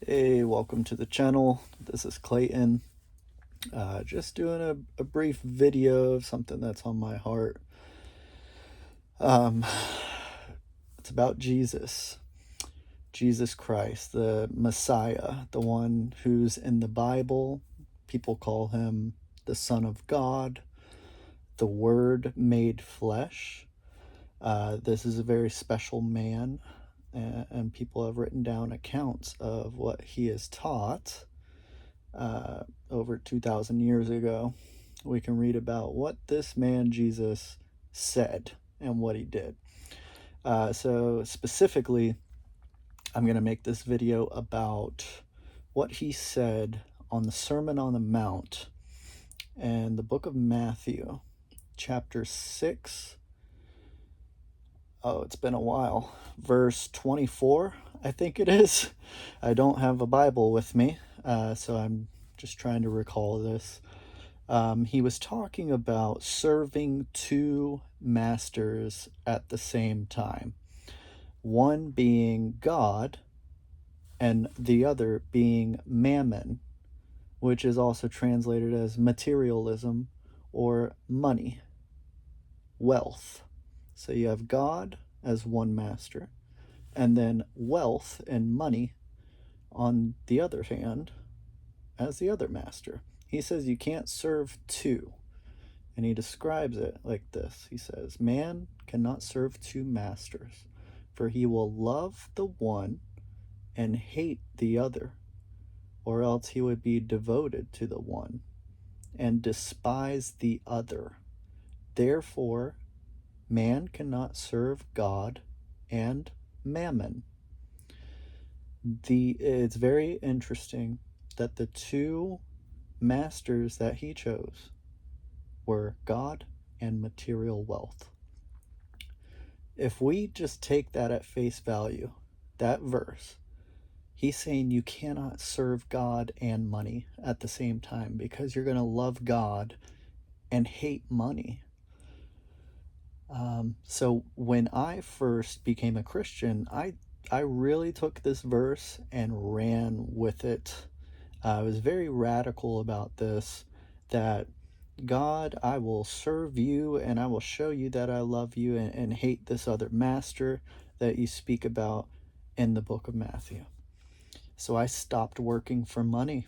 Hey, welcome to the channel. This is Clayton. Just doing a brief video of something that's on my heart. Um, it's about Jesus Christ, the Messiah, the one who's in the Bible. People call him the Son of God, the Word made flesh. This is a very special man, and people have written down accounts of what he has taught over 2,000 years ago. We can read about what this man Jesus said and what he did. So specifically, I'm going to make this video about what he said on the Sermon on the Mount and the book of Matthew, chapter 6. Oh, it's been a while. Verse 24, I think it is. I don't have a Bible with me, so I'm just trying to recall this. He was talking about serving two masters at the same time, one being God and the other being Mammon, which is also translated as materialism or money, wealth. So you have God as one master, and then wealth and money on the other hand as the other master. He says you can't serve two. And he describes it like this. He says, "Man cannot serve two masters, for he will love the one and hate the other, or else he would be devoted to the one and despise the other. Therefore, man cannot serve God and Mammon." It's very interesting that the two masters that he chose were God and material wealth. If we just take that at face value, that verse, he's saying you cannot serve God and money at the same time because you're going to love God and hate money. So when I first became a Christian, I really took this verse and ran with it. I was very radical about this, that God, I will serve you and I will show you that I love you and hate this other master that you speak about in the book of Matthew. So I stopped working for money.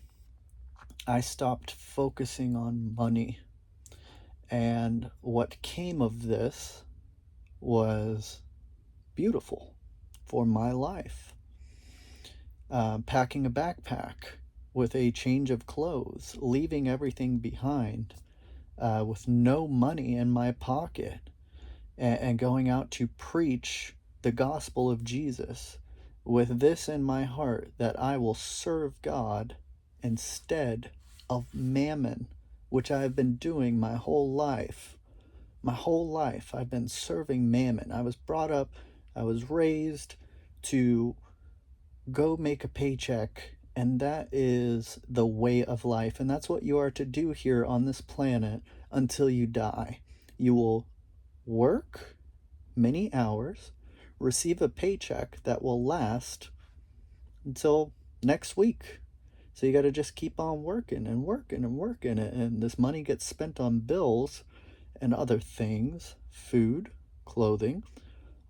I stopped focusing on money. And what came of this was beautiful for my life. Packing a backpack with a change of clothes, leaving everything behind, with no money in my pocket, and going out to preach the gospel of Jesus with this in my heart, that I will serve God instead of Mammon, which I have been doing my whole life. My whole life I've been serving Mammon. I was brought up, I was raised to go make a paycheck, and that is the way of life, and that's what you are to do here on this planet until you die. You will work many hours, receive a paycheck that will last until next week. So you got to just keep on working and working and working, and this money gets spent on bills and other things, food, clothing,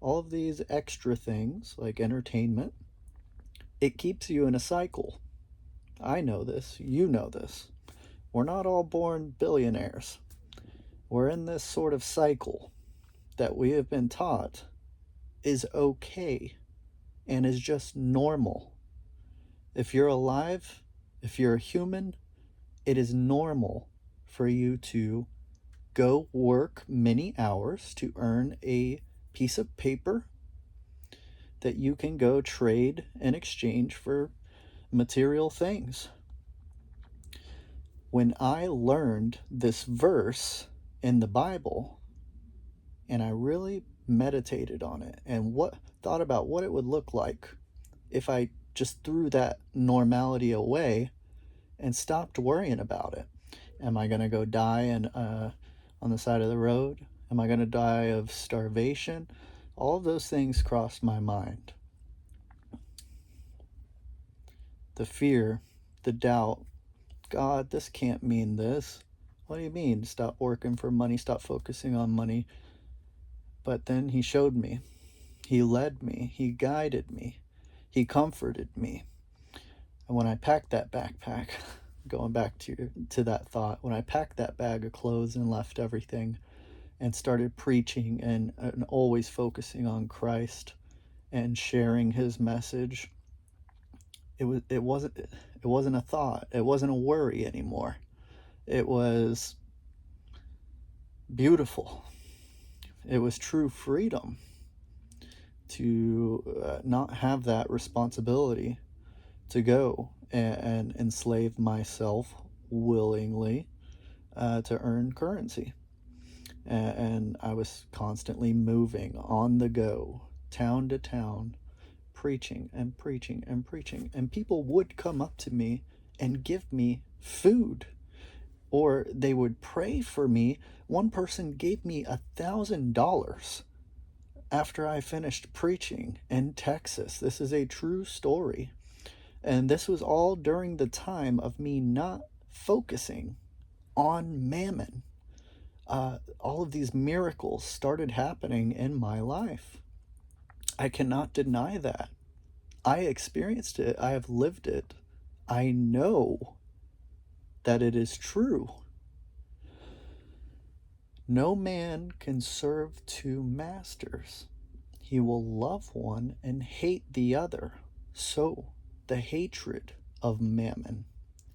all of these extra things like entertainment. It keeps you in a cycle. I know this, you know this. We're not all born billionaires. We're in this sort of cycle that we have been taught is okay and is just normal. If you're alive, if you're a human, it is normal for you to go work many hours to earn a piece of paper that you can go trade in exchange for material things. When I learned this verse in the Bible, and I really meditated on it and thought about what it would look like if I just threw that normality away and stopped worrying about it. Am I going to go die on the side of the road? Am I going to die of starvation? All of those things crossed my mind. the fear, the doubt. God, this can't mean this. What do you mean? Stop working for money, stop focusing on money. But then he showed me. He led me. He guided me. He comforted me. And when I packed that backpack, going back to that thought, when I packed that bag of clothes and left everything and started preaching and always focusing on Christ and sharing his message, it wasn't a thought. It wasn't a worry anymore. It was beautiful. It was true freedom to not have that responsibility to go and enslave myself willingly to earn currency. And I was constantly moving on the go, town to town, preaching and preaching and preaching. And people would come up to me and give me food, or they would pray for me. One person gave me $1,000 after I finished preaching in Texas. This is a true story. And this was all during the time of me not focusing on Mammon. All of these miracles started happening in my life. I cannot deny that. I experienced it. I have lived it. I know that it is true. No man can serve two masters. He will love one and hate the other. So, the hatred of Mammon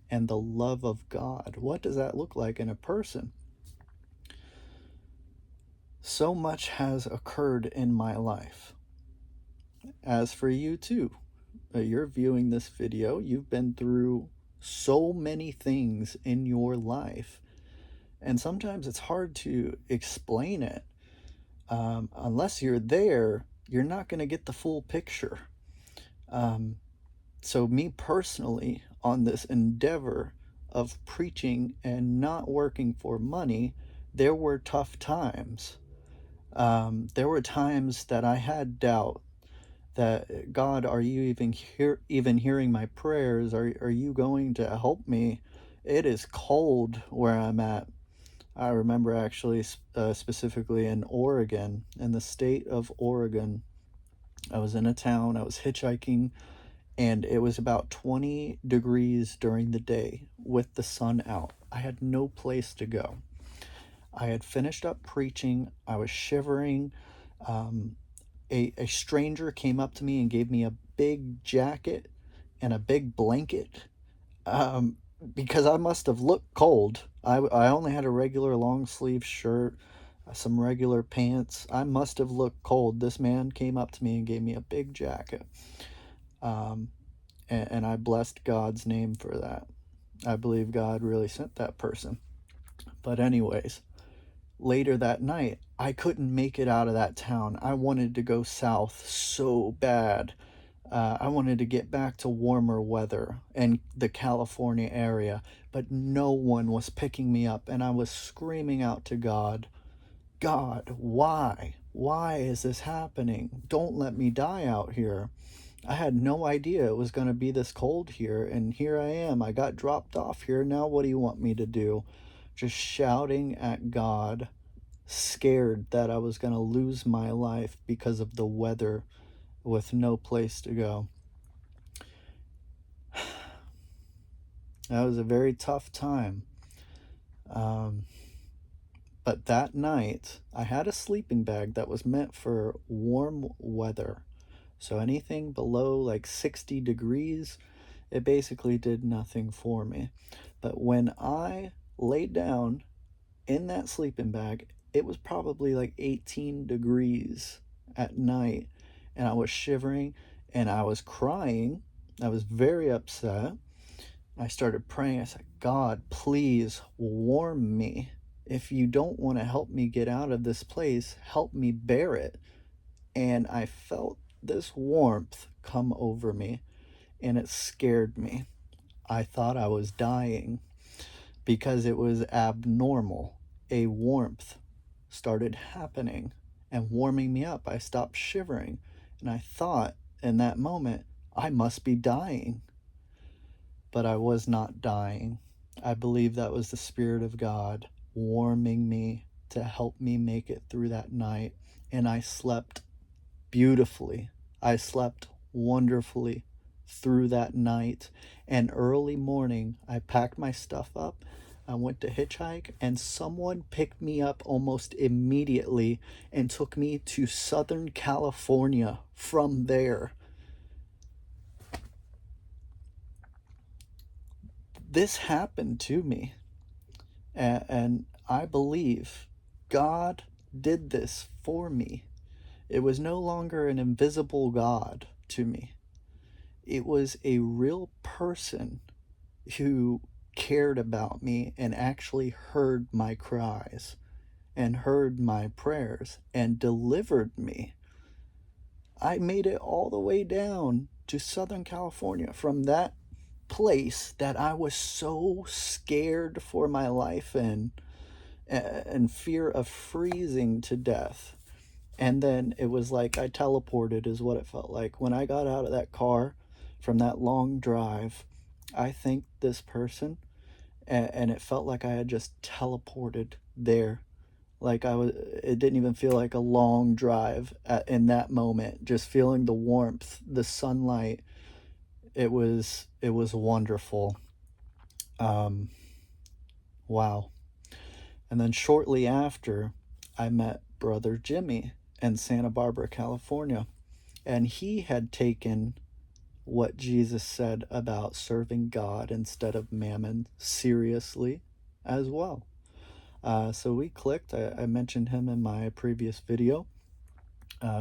and the love of God, what does that look like in a person? So much has occurred in my life. As for you too, you're viewing this video, you've been through so many things in your life, and sometimes it's hard to explain it. Unless you're there, you're not going to get the full picture. So me personally, on this endeavor of preaching and not working for money, there were tough times. There were times that I had doubt that, God, are you even hearing my prayers? Are you going to help me? It is cold where I'm at. I remember actually specifically in Oregon, in the state of Oregon. I was in a town, I was hitchhiking, and it was about 20 degrees during the day with the sun out. I had no place to go. I had finished up preaching. I was shivering. A stranger came up to me and gave me a big jacket and a big blanket, because I must have looked cold. I only had a regular long sleeve shirt, some regular pants. I must have looked cold. This man came up to me and gave me a big jacket. And I blessed God's name for that. I believe God really sent that person. But anyways, later that night, I couldn't make it out of that town. I wanted to go south so bad. I wanted to get back to warmer weather in the California area, but no one was picking me up, and I was screaming out to God, God, why? Why is this happening? Don't let me die out here. I had no idea it was going to be this cold here, and here I am. I got dropped off here. Now what do you want me to do? Just shouting at God, scared that I was going to lose my life because of the weather, with no place to go. That was a very tough time. But that night, I had a sleeping bag that was meant for warm weather. So anything below like 60 degrees, it basically did nothing for me. But when I laid down in that sleeping bag, it was probably like 18 degrees at night, and I was shivering and I was crying. I was very upset. I started praying. I said, God, please warm me. If you don't want to help me get out of this place, help me bear it. And I felt this warmth come over me, and it scared me. I thought I was dying because it was abnormal. A warmth started happening and warming me up. I stopped shivering, and I thought in that moment, I must be dying. but I was not dying. I believe that was the Spirit of God warming me to help me make it through that night. And I slept beautifully. I slept wonderfully through that night. And early morning, I packed my stuff up. I went to hitchhike, and someone picked me up almost immediately and took me to Southern California from there. This happened to me, and I believe God did this for me. It was no longer an invisible God to me. It was a real person who cared about me and actually heard my cries and heard my prayers and delivered me. I made it all the way down to Southern California from that place that I was so scared for my life in and fear of freezing to death. And then it was like I teleported, is what it felt like. When I got out of that car from that long drive, I thanked this person, and it felt like I had just teleported there. Like it didn't even feel like a long drive in that moment. Just feeling the warmth, the sunlight. It was wonderful. Um, wow. And then shortly after, I met Brother Jimmy in Santa Barbara, California. And he had taken what Jesus said about serving God instead of mammon seriously as well. So we clicked. I mentioned him in my previous video.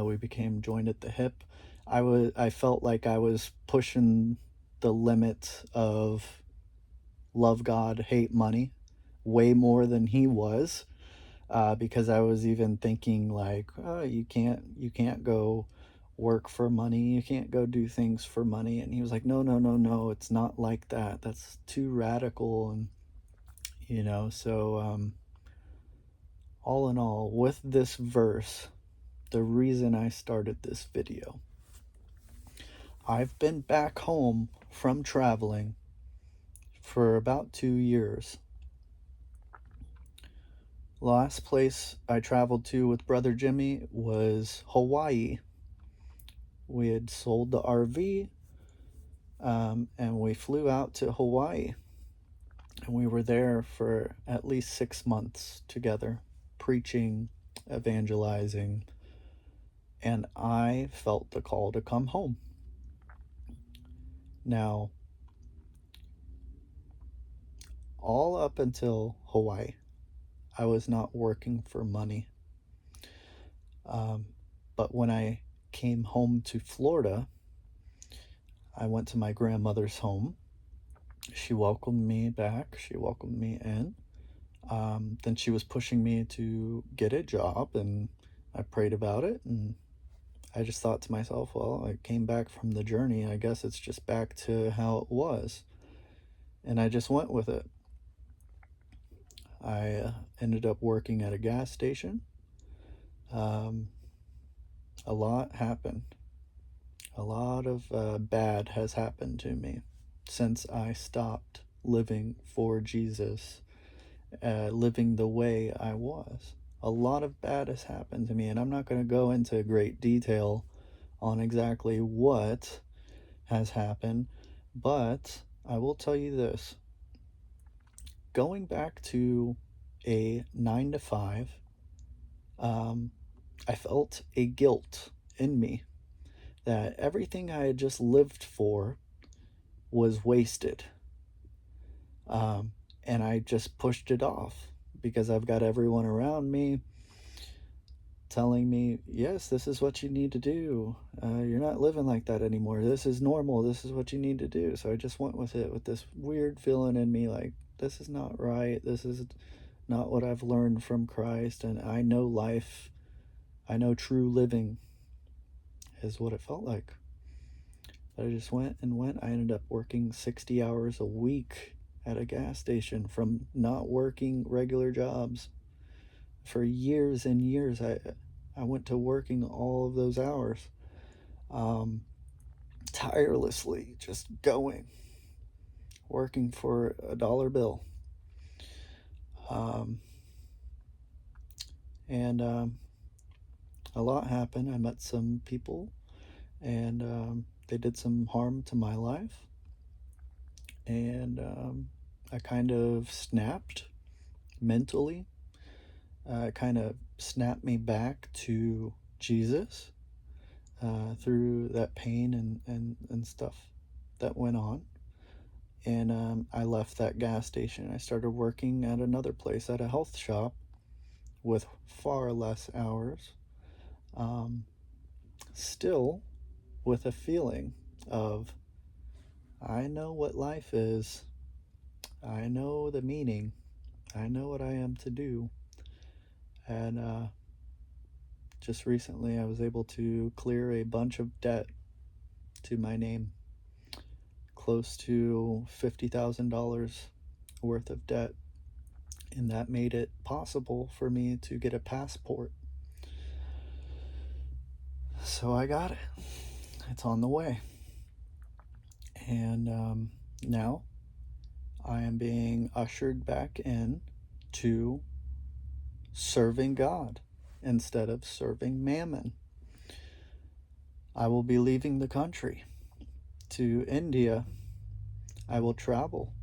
We became joined at the hip. I felt like I was pushing the limit of love God, hate money, way more than he was. Because I was even thinking like, oh, you can't go work for money, you can't go do things for money. And he was like, no, no, no, no, it's not like that. That's too radical. And so all in all, with this verse, the reason I started this video, I've been back home from traveling for about 2 years. Last place I traveled to with Brother Jimmy was Hawaii. We had sold the RV, and we flew out to Hawaii. And we were there for at least 6 months together, preaching, evangelizing, and I felt the call to come home. Now, all up until Hawaii, I was not working for money. But when I came home to Florida, I went to my grandmother's home. She welcomed me back. She welcomed me in. Then she was pushing me to get a job, and I prayed about it, and I just thought to myself, well, I came back from the journey. I guess it's just back to how it was. And I just went with it. I ended up working at a gas station. A lot happened. A lot of bad has happened to me since I stopped living for Jesus, living the way I was. A lot of bad has happened to me, and I'm not going to go into great detail on exactly what has happened, but I will tell you this. Going back to a 9 to 5, I felt a guilt in me that everything I had just lived for was wasted. And I just pushed it off because I've got everyone around me telling me, yes, this is what you need to do. You're not living like that anymore. This is normal. This is what you need to do. So I just went with it with this weird feeling in me like, this is not right. This is not what I've learned from Christ. And I know life. I know true living is what it felt like. But I just went and went. I ended up working 60 hours a week at a gas station from not working regular jobs. For years and years, I went to working all of those hours, tirelessly, just going, working for a dollar bill. Um, and a lot happened. I met some people, and they did some harm to my life. And I kind of snapped mentally. It kind of snapped me back to Jesus through that pain and stuff that went on. And I left that gas station. I started working at another place, at a health shop, with far less hours. Um, Still with a feeling of, I know what life is. I know the meaning. I know what I am to do. And just recently, I was able to clear a bunch of debt to my name, close to $50,000 worth of debt. And that made it possible for me to get a passport. So I got it. It's on the way. And now I am being ushered back in to serving God instead of serving Mammon. I will be leaving the country to India. I will travel.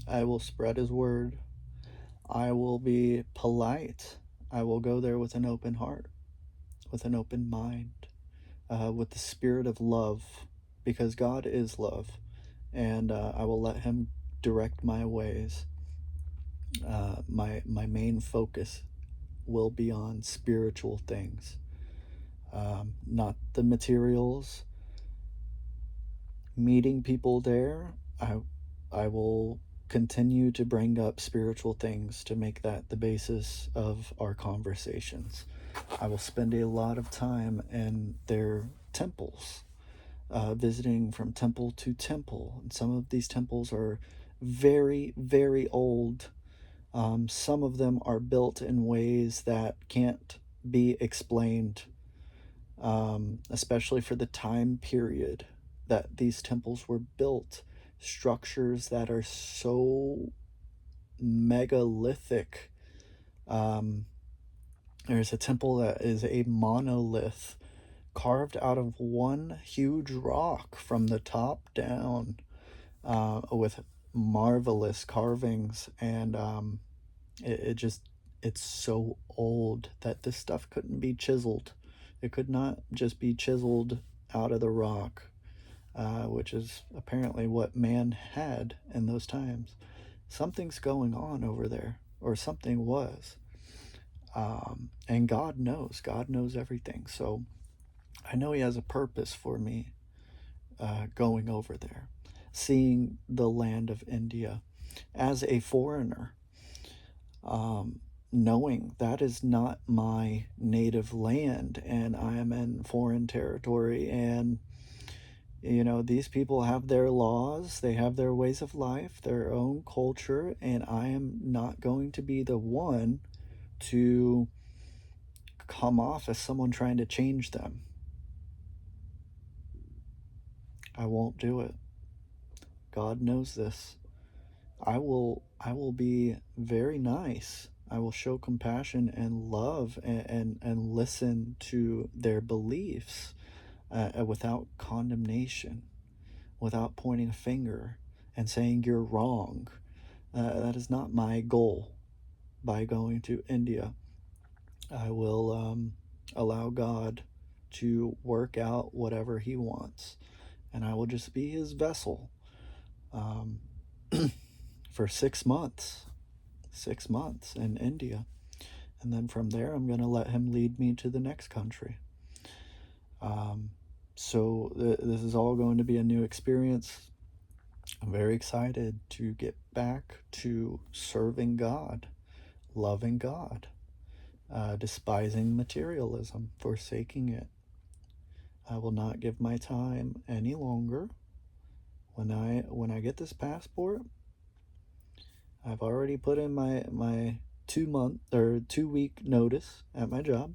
I will spread his word. I will be polite. I will go there with an open heart, with an open mind, with the spirit of love, because God is love. And I will let him direct my ways. My main focus will be on spiritual things, not the materials. Meeting people there, I will continue to bring up spiritual things to make that the basis of our conversations. I will spend a lot of time in their temples, visiting from temple to temple. And some of these temples are very, very old. Some of them are built in ways that can't be explained, especially for the time period that these temples were built. Structures that are so megalithic. There's a temple that is a monolith carved out of one huge rock from the top down, with marvelous carvings. And it just, it's so old that this stuff couldn't be chiseled. It could not just be chiseled out of the rock, which is apparently what man had in those times. Something's going on over there, or something was. And God knows everything. So I know he has a purpose for me going over there, seeing the land of India as a foreigner, knowing that is not my native land and I am in foreign territory. And you know, these people have their laws, they have their ways of life, their own culture, and I am not going to be the one to come off as someone trying to change them. I won't do it. God knows this. I will be very nice. I will show compassion and love, and listen to their beliefs, without condemnation, without pointing a finger and saying you're wrong. That is not my goal by going to India. I will allow God to work out whatever he wants, and I will just be his vessel, um, for 6 months. 6 months in India. And then from there, I'm going to let him lead me to the next country. So this is all going to be a new experience. I'm very excited to get back to serving God, loving God, despising materialism, forsaking it. I will not give my time any longer. When I get this passport, I've already put in my 2 week notice at my job,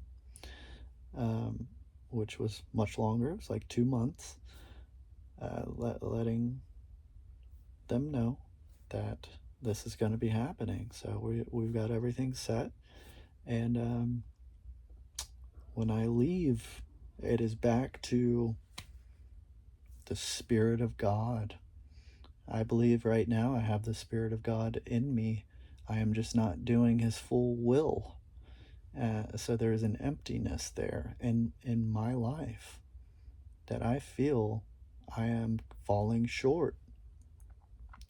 which was much longer. It was like 2 months, letting them know that this is going to be happening. So we've got everything set. And when I leave, it is back to the Spirit of God. I believe right now I have the Spirit of God in me. I am just not doing His full will. So there's an emptiness there in my life that I feel I am falling short.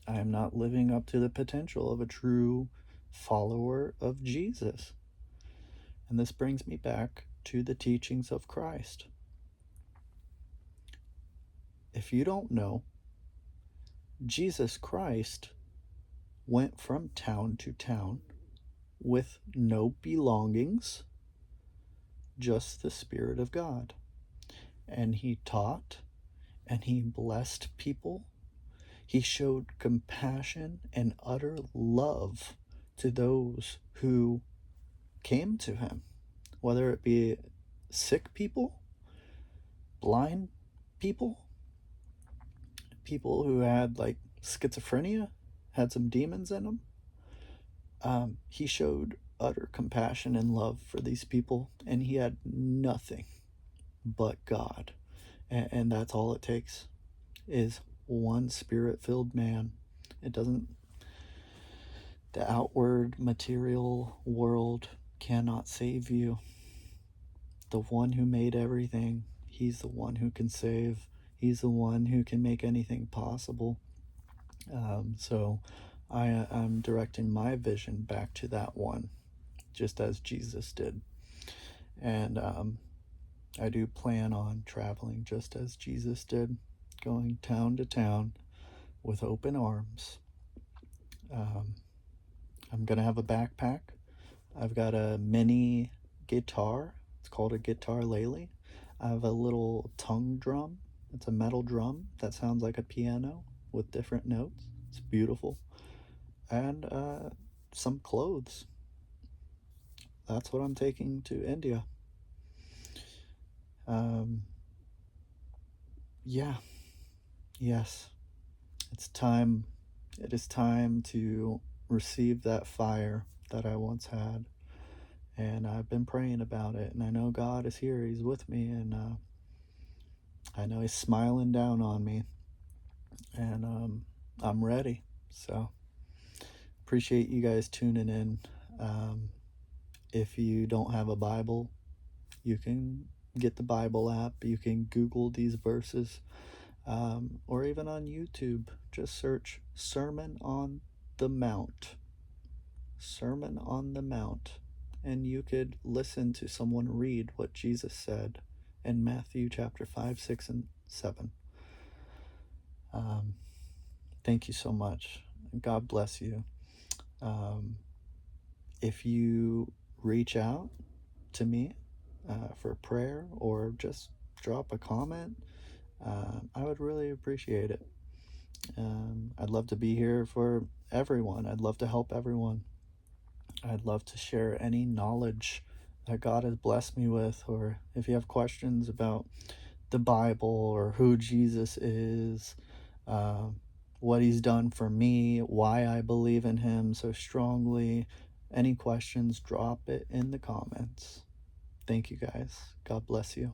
I am not living up to the potential of a true follower of Jesus. And this brings me back to the teachings of Christ. If you don't know, Jesus Christ went from town to town with no belongings, just the Spirit of God. And He taught and He blessed people. He showed compassion and utter love to those who came to Him, whether it be sick people, blind people, people who had like schizophrenia, had some demons in them. He showed utter compassion and love for these people, and He had nothing but God. And that's all it takes is one Spirit-filled man. It doesn't, the outward material world cannot save you. The one who made everything, He's the one who can save. He's the one who can make anything possible. So I'm directing my vision back to that one, just as Jesus did. And I do plan on traveling just as Jesus did, going town to town with open arms. I'm going to have a backpack. I've got a mini guitar. It's called a guitar lele. I have a little tongue drum. It's a metal drum that sounds like a piano with different notes. It's beautiful. And some clothes. That's what I'm taking to India. Yeah. Yes. It's time. It is time to receive that fire that I once had. And I've been praying about it. And I know God is here. He's with me. And I know He's smiling down on me. And I'm ready. So appreciate you guys tuning in. If you don't have a Bible, you can get the Bible app. You can Google these verses. Or even on YouTube, just search Sermon on the Mount. Sermon on the Mount. And you could listen to someone read what Jesus said in Matthew chapter 5, 6, and 7. Thank you so much. God bless you. If you reach out to me for prayer or just drop a comment, I would really appreciate it. I'd love to be here for everyone. I'd love to help everyone. I'd love to share any knowledge that God has blessed me with, or if you have questions about the Bible or who Jesus is, what He's done for me, why I believe in Him so strongly, any questions, drop it in the comments. Thank you guys. God bless you.